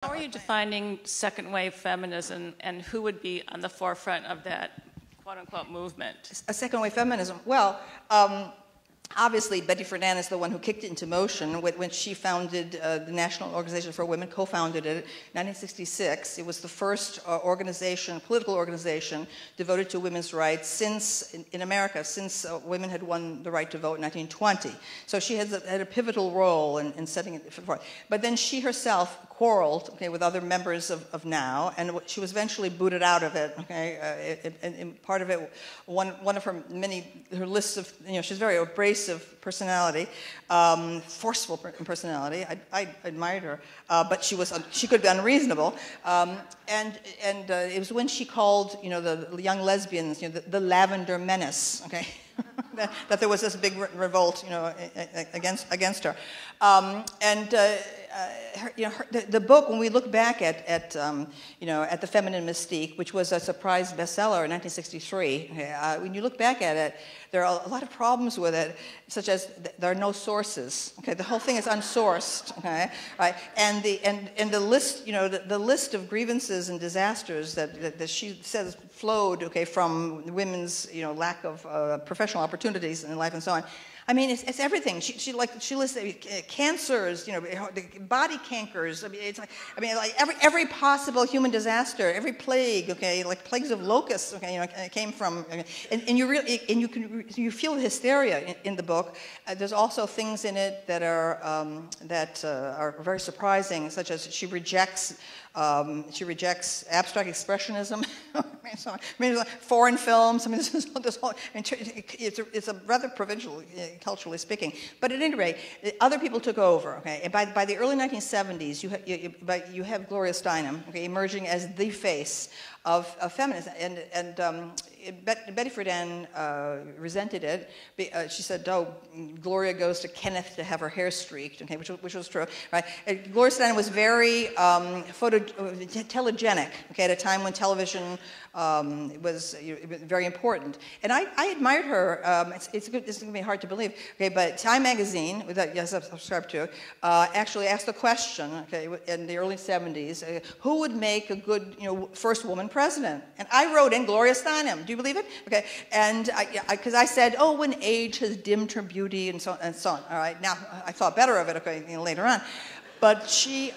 How are you defining second wave feminism, and who would be on the forefront of that quote-unquote movement? A second wave feminism? Well, obviously Betty Friedan is the one who kicked it into motion when she founded the National Organization for Women, co-founded it in 1966. It was the first political organization devoted to women's rights since, in America, since women had won the right to vote in 1920. So she had a pivotal role in setting it forth. But then she herself quarreled, with other members of NOW, and she was eventually booted out of it. And part of it, one of her lists of, she's very abrasive personality, forceful personality. I admired her, but she could be unreasonable. And it was when she called, the young lesbians, the Lavender Menace. That there was this big revolt, against her. The book, when we look back at the Feminine Mystique, which was a surprise bestseller in 1963, when you look back at it, there are a lot of problems with it, such as there are no sources. The whole thing is unsourced. Right? And the list, the list of grievances and disasters that she says flowed, from women's, lack of professional opportunities in life and so on. I mean, it's everything. She lists cancers, body cankers. Every possible human disaster, every plague, like plagues of locusts, came from. And you feel the hysteria in the book. There's also things in it that are very surprising, such as she rejects abstract expressionism. Foreign films. It's a rather provincial, culturally speaking. But at any rate, other people took over. And by the early 1970s, you have Gloria Steinem, emerging as the face of feminism, and Betty Friedan resented it. She said, "Oh, Gloria goes to Kenneth to have her hair streaked," which was true, right? And Gloria Steinem was very telegenic, at a time when television was very important, and I admired her. It's going to be hard to believe, but Time magazine, that yes, I've subscribed to, actually asked the question, in the early 70s, who would make a good, first woman president? And I wrote in Gloria Steinem. Do you believe it? And because I said, oh, when age has dimmed her beauty and so on. All right, now I thought better of it, later on. But so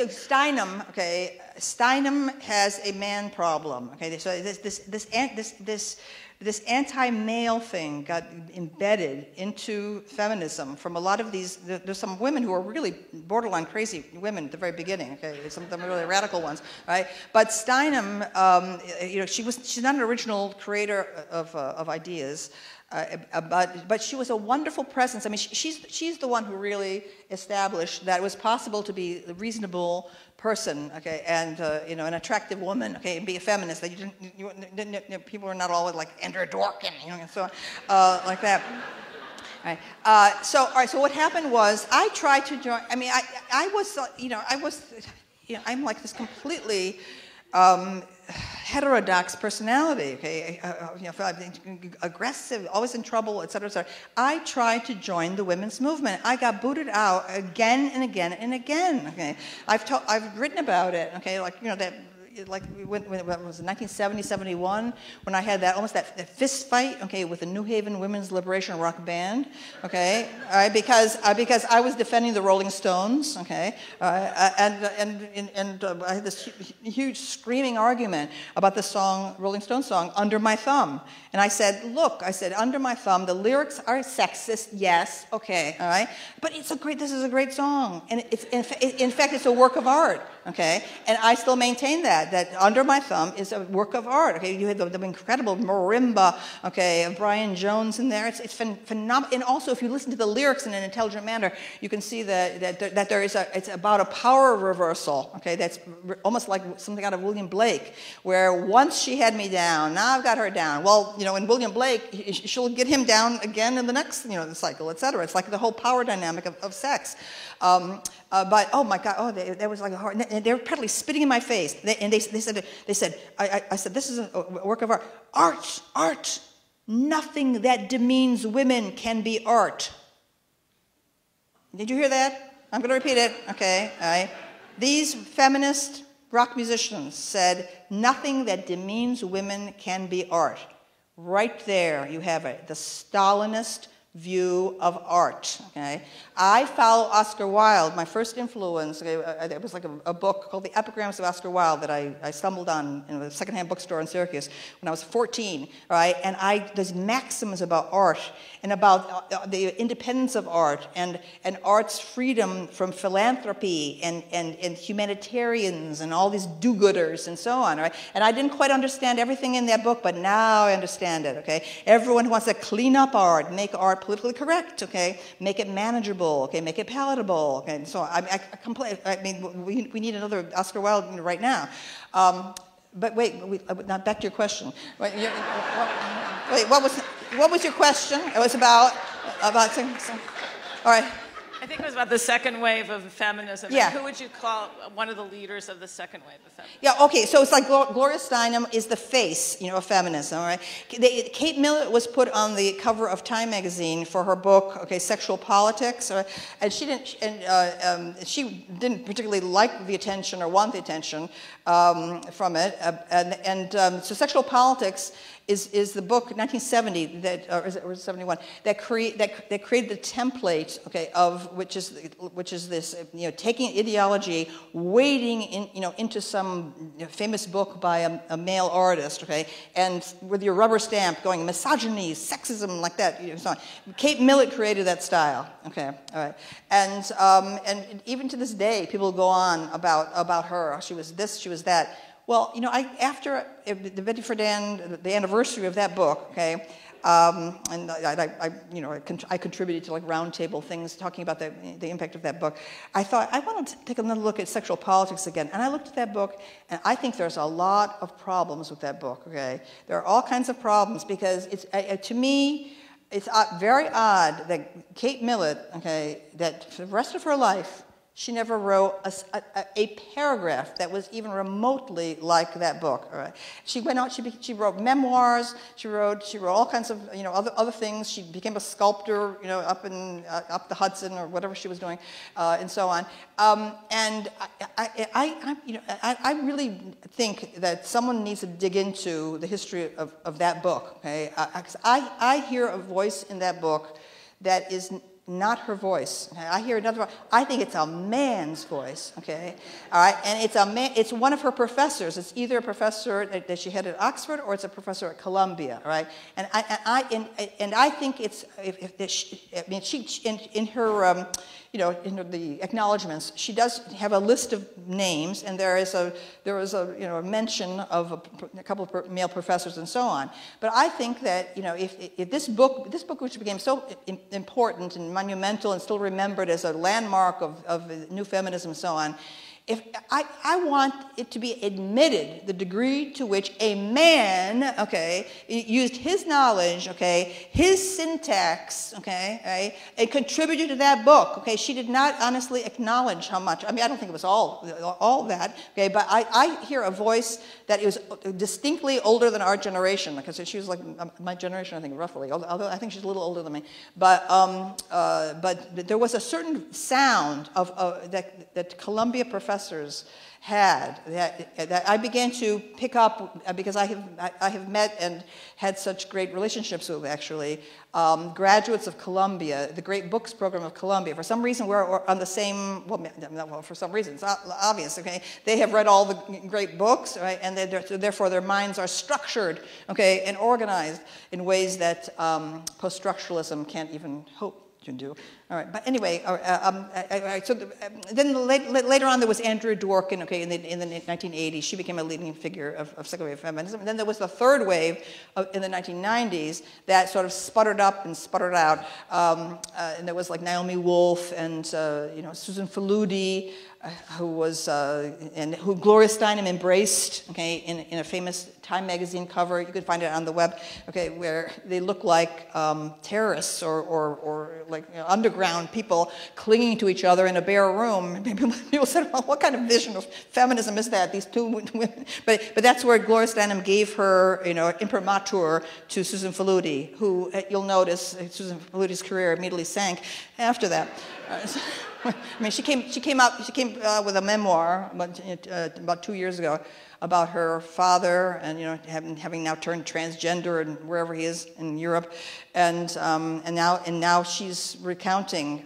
Steinem, Steinem has a man problem. So this anti-male thing got embedded into feminism from a lot of these. There's some women who are really borderline crazy women at the very beginning. Some of them are really radical ones, right? But Steinem, she's not an original creator of ideas. But she was a wonderful presence. I mean, she's the one who really established that it was possible to be a reasonable person, and an attractive woman, and be a feminist. That people are not always like Andrea Dworkin, and so on, like that. All right. So what happened was I tried to join. I mean, I'm like this completely heterodox personality, aggressive, always in trouble, etc., etc. I tried to join the women's movement. I got booted out again and again and again. I've written about it. Like when it was 1970, 71, when I had that fist fight, with the New Haven Women's Liberation Rock Band, all right, because I was defending the Rolling Stones, and I had this huge screaming argument about the Rolling Stones song, Under My Thumb. And I said, look, Under My Thumb, the lyrics are sexist, yes, all right, but this is a great song, and in fact, it's a work of art, and I still maintain that Under My Thumb is a work of art, you had the incredible marimba, of Brian Jones in there, it's phenomenal, and also if you listen to the lyrics in an intelligent manner, you can see that there is it's about a power reversal, that's almost like something out of William Blake, where once she had me down, now I've got her down. Well, in William Blake, she'll get him down again in the next, cycle, etc. It's like the whole power dynamic of sex. But oh my God, there was like a hard. They were practically spitting in my face. They said, I said, this is a work of art. Art. Nothing that demeans women can be art. Did you hear that? I'm going to repeat it. Okay, all right. These feminist rock musicians said, nothing that demeans women can be art. Right there, you have it, the Stalinist view of art, okay? I follow Oscar Wilde. My first influence, okay, it was like a book called The Epigrams of Oscar Wilde that I stumbled on in a secondhand bookstore in Syracuse when I was 14, right? And there's maxims about art and about the independence of art and art's freedom from philanthropy and humanitarians and all these do-gooders and so on, right? And I didn't quite understand everything in that book, but now I understand it, okay? Everyone who wants to clean up art, make art politically correct, okay? Make it manageable, okay? Make it palatable, okay? And so I mean, we need another Oscar Wilde right now. But wait, now back to your question. Wait, what was your question? It was about all right. I think it was about the second wave of feminism. Yeah. Who would you call one of the leaders of the second wave of feminism? Yeah, okay, so it's like Gloria Steinem is the face, of feminism, all right? Kate Millett was put on the cover of Time magazine for her book, okay, Sexual Politics, and she didn't particularly like the attention or want the attention from it, so Sexual Politics is the book 1970 that, or is it 71, that created the template, okay, of which is this, taking ideology, wading into some famous book by a male artist, okay, and with your rubber stamp going misogyny, sexism, like that, so on. Kate Millett created that style, okay, all right, and even to this day, people go on about her. She was this, she was that. Well, after the Betty Friedan, the anniversary of that book, okay, and I contributed to like roundtable things talking about the impact of that book. I thought I wanted to take another look at Sexual Politics again, and I looked at that book, and I think there's a lot of problems with that book. Okay, there are all kinds of problems because it's to me. It's very odd that Kate Millett, okay, that for the rest of her life, she never wrote a paragraph that was even remotely like that book. All right. She went out. She wrote memoirs. She wrote all kinds of other things. She became a sculptor, up the Hudson or whatever she was doing, and so on. And I really think that someone needs to dig into the history of that book. Okay, because I hear a voice in that book that is not her voice. Okay? I hear another voice. I think it's a man's voice. Okay, all right, and it's one of her professors. It's either a professor that she had at Oxford or it's a professor at Columbia. All right, and I think it's she in her in the acknowledgments, she does have a list of names, and there was a mention of a couple of male professors and so on. But I think that if this book which became so important and monumental and still remembered as a landmark of new feminism and so on, if I want it to be admitted the degree to which a man, okay, used his knowledge, okay, his syntax, okay, right, and contributed to that book, okay. She did not honestly acknowledge how much. I mean, I don't think it was all that, okay, but I hear a voice that is distinctly older than our generation, because she was like my generation, I think, roughly. Although I think she's a little older than me, but there was a certain sound of that Columbia professors had that I began to pick up because I have met and had such great relationships with actually graduates of Columbia, the Great Books program of Columbia. For some reason, we're on the same. Well, for some reason, it's obvious. Okay, they have read all the great books, right, and therefore their minds are structured, okay, and organized in ways that post-structuralism can't even hope to do. All right, but anyway, then later on there was Andrea Dworkin, okay, in the 1980s. She became a leading figure of second wave feminism. And then there was the third wave in the 1990s that sort of sputtered up and sputtered out. And there was like Naomi Wolf and Susan Faludi, who Gloria Steinem embraced, okay, in a famous Time magazine cover. You can find it on the web, okay, where they look like terrorists or like underground people clinging to each other in a bare room. People said, well, what kind of vision of feminism is that? These two women. But that's where Gloria Steinem gave her, imprimatur to Susan Faludi, who you'll notice Susan Faludi's career immediately sank after that. I mean, she came with a memoir about 2 years ago about her father, and having now turned transgender and wherever he is in Europe, and now she's recounting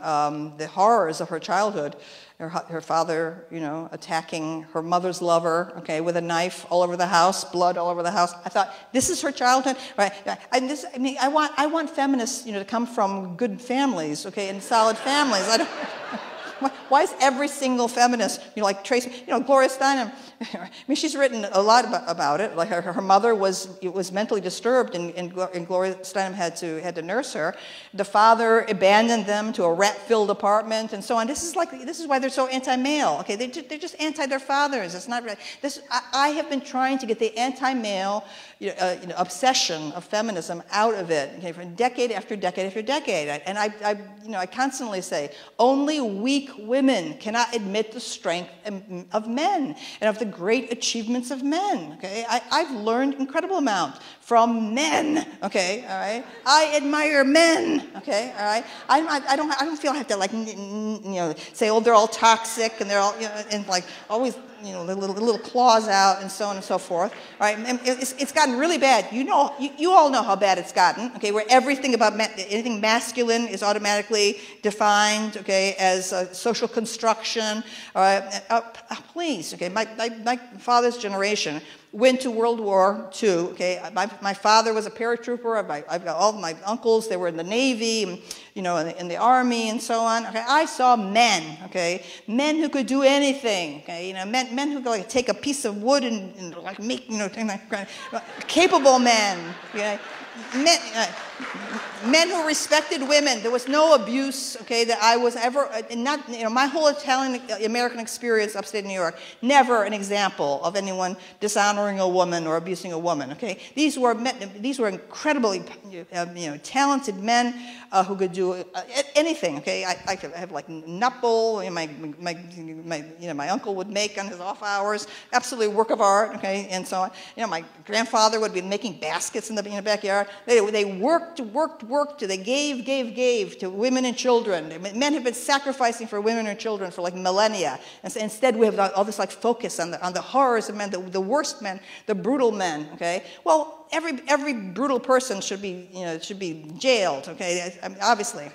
the horrors of her childhood. Her father, attacking her mother's lover, okay, with a knife all over the house, blood all over the house. I thought, this is her childhood, right? I want feminists, to come from good families, okay, and solid families. I don't. Why is every single feminist, like Tracy, Gloria Steinem? I mean, she's written a lot about it. Like her mother was mentally disturbed, and Gloria Steinem had to nurse her. The father abandoned them to a rat-filled apartment, and so on. This is why they're so anti-male. Okay, they're just anti their fathers. It's not really this. I have been trying to get the anti-male obsession of feminism out of it, okay, for decade after decade after decade. And I constantly say, only weak women cannot admit the strength of men and of the great achievements of men. Okay, I've learned incredible amount from men. Okay, all right. I admire men. Okay, all right. I don't feel I have to say, oh, they're all toxic and they're all and like always little claws out and so on and so forth. All right, and it's gotten really bad. You all know how bad it's gotten. Okay, where everything about anything masculine is automatically defined, okay, as a social construction. All right, please, okay. My father's generation went to World War II. Okay, my father was a paratrooper. I've got all of my uncles. They were in the Navy, and, in the Army, and so on. Okay, I saw men. Okay, men who could do anything. Okay, men who could take a piece of wood and like make capable men. Okay. Men who respected women. There was no abuse, okay, that I was ever, not, my whole Italian American experience upstate New York, never an example of anyone dishonoring a woman or abusing a woman, okay. These were incredibly, talented men who could do anything, okay. I could have like knuckle, my uncle would make on his off hours, absolutely work of art, okay, and so on. My grandfather would be making baskets in the backyard. They worked, they gave to women and children. Men have been sacrificing for women and children for like millennia. And so instead we have all this like focus on the horrors of men, the worst men, the brutal men, okay? Well, every brutal person should be jailed, okay? Obviously.